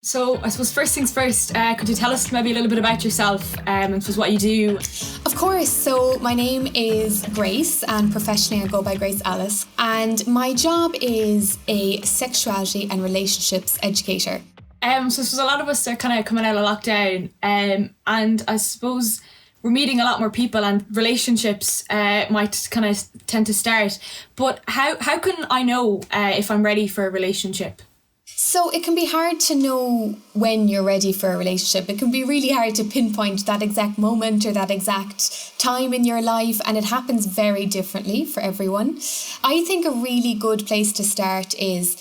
So I suppose first things first, could you tell us maybe a little bit about yourself and just what you do? Of course. So my name is Grace and professionally I go by Grace Alice. And my job is a sexuality and relationships educator. So I suppose a lot of us are kind of coming out of lockdown and I suppose we're meeting a lot more people and relationships might kind of tend to start. But how can I know if I'm ready for a relationship? So it can be hard to know when you're ready for a relationship. It can be really hard to pinpoint that exact moment or that exact time in your life, and it happens very differently for everyone. I think a really good place to start is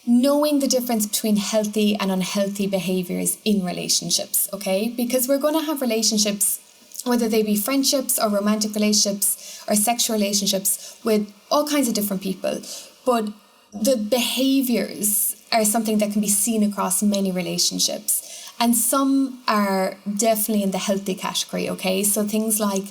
knowing the difference between healthy and unhealthy behaviours in relationships, okay? Because we're going to have relationships, whether they be friendships or romantic relationships or sexual relationships, with all kinds of different people. But the behaviours are something that can be seen across many relationships. And some are definitely in the healthy category, okay? So things like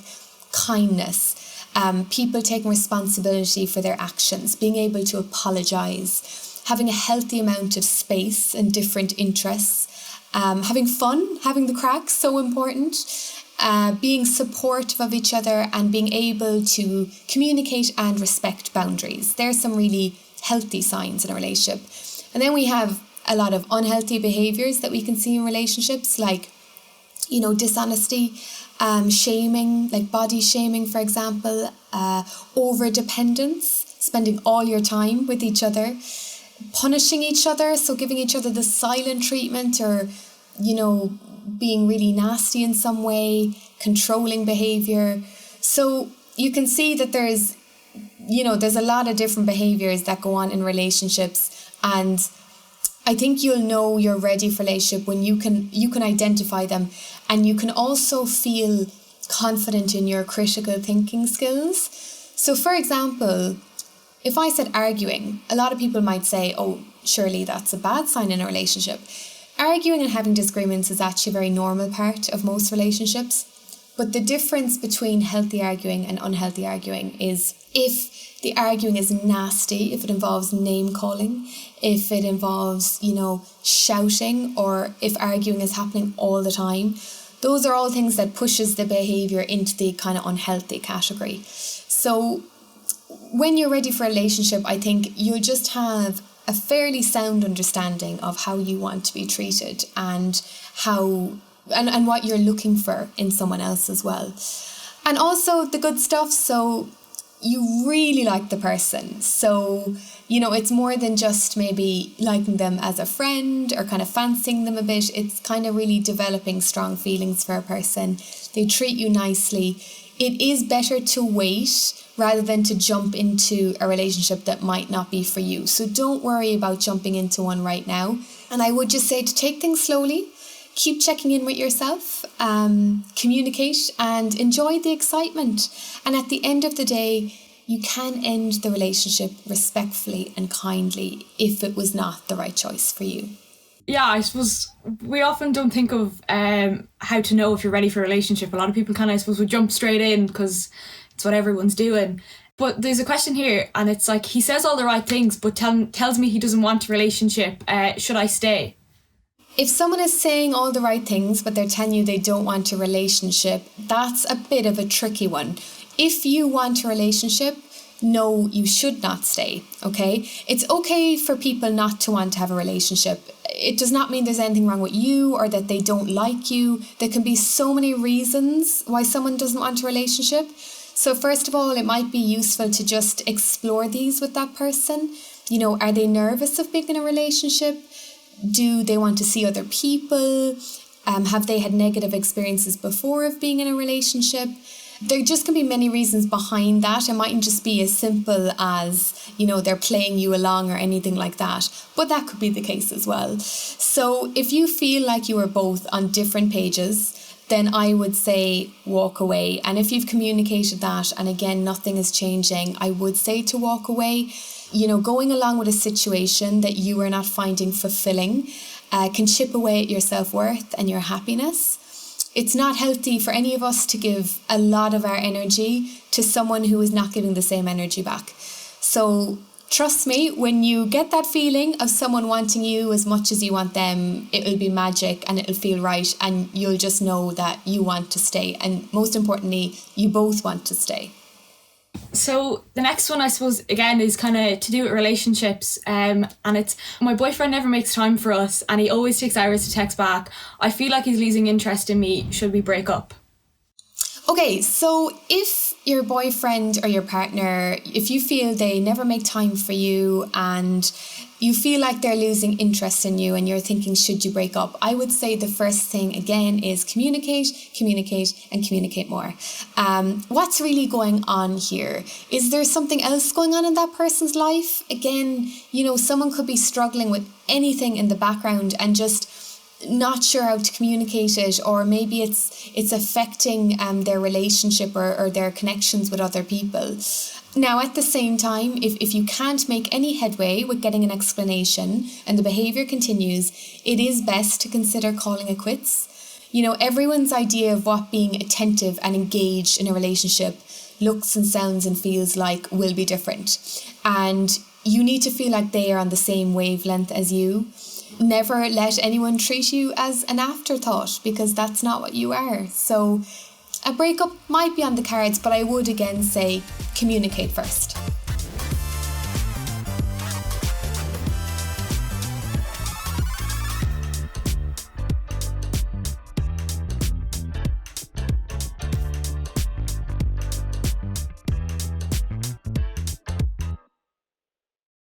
kindness, people taking responsibility for their actions, being able to apologise, having a healthy amount of space and different interests, having fun, having the crack, so important, being supportive of each other and being able to communicate and respect boundaries. There's some really healthy signs in a relationship. And then we have a lot of unhealthy behaviours that we can see in relationships, like, dishonesty, shaming, like body shaming, for example, over-dependence, spending all your time with each other, punishing each other, so giving each other the silent treatment or, being really nasty in some way, controlling behaviour. So you can see that there's a lot of different behaviours that go on in relationships. And I think you'll know you're ready for a relationship when you can identify them, and you can also feel confident in your critical thinking skills. So for example, if I said arguing, a lot of people might say, oh, surely that's a bad sign in a relationship. Arguing and having disagreements is actually a very normal part of most relationships. But the difference between healthy arguing and unhealthy arguing is if the arguing is nasty, if it involves name calling, if it involves, shouting, or if arguing is happening all the time, those are all things that pushes the behaviour into the kind of unhealthy category. So when you're ready for a relationship, I think you'll just have a fairly sound understanding of how you want to be treated and and what you're looking for in someone else as well. And also the good stuff, so you really like the person. So, it's more than just maybe liking them as a friend or kind of fancying them a bit. It's kind of really developing strong feelings for a person. They treat you nicely. It is better to wait rather than to jump into a relationship that might not be for you. So don't worry about jumping into one right now. And I would just say to take things slowly. Keep checking in with yourself, communicate and enjoy the excitement. And at the end of the day, you can end the relationship respectfully and kindly if it was not the right choice for you. Yeah, I suppose we often don't think of how to know if you're ready for a relationship. A lot of people kind of, I suppose, would jump straight in because it's what everyone's doing. But there's a question here and it's like, he says all the right things but tells me he doesn't want a relationship. Should I stay? If someone is saying all the right things, but they're telling you they don't want a relationship, that's a bit of a tricky one. If you want a relationship, no, you should not stay, okay? It's okay for people not to want to have a relationship. It does not mean there's anything wrong with you or that they don't like you. There can be so many reasons why someone doesn't want a relationship. So first of all, it might be useful to just explore these with that person. Are they nervous of being in a relationship? Do they want to see other people? Have they had negative experiences before of being in a relationship? There just can be many reasons behind that. It mightn't just be as simple as, they're playing you along or anything like that. But that could be the case as well. So if you feel like you are both on different pages, then I would say walk away. And if you've communicated that and again, nothing is changing, I would say to walk away. Going along with a situation that you are not finding fulfilling can chip away at your self-worth and your happiness. It's not healthy for any of us to give a lot of our energy to someone who is not giving the same energy back. So Trust me, when you get that feeling of someone wanting you as much as you want them, it'll be magic and it'll feel right, and you'll just know that you want to stay. And most importantly, you both want to stay. So the next one, I suppose, again, is kind of to do with relationships. And it's, my boyfriend never makes time for us and he always takes hours to text back. I feel like he's losing interest in me. Should we break up? Okay, so if your boyfriend or your partner, if you feel they never make time for you and you feel like they're losing interest in you and you're thinking, should you break up? I would say the first thing, again, is communicate, and communicate more. What's really going on here? Is there something else going on in that person's life? Again, someone could be struggling with anything in the background and just not sure how to communicate it, or maybe it's affecting their relationship or their connections with other people. Now, at the same time, if you can't make any headway with getting an explanation and the behaviour continues, it is best to consider calling it quits. Everyone's idea of what being attentive and engaged in a relationship looks and sounds and feels like will be different. And you need to feel like they are on the same wavelength as you. Never let anyone treat you as an afterthought, because that's not what you are. So a breakup might be on the cards, but I would again say communicate first.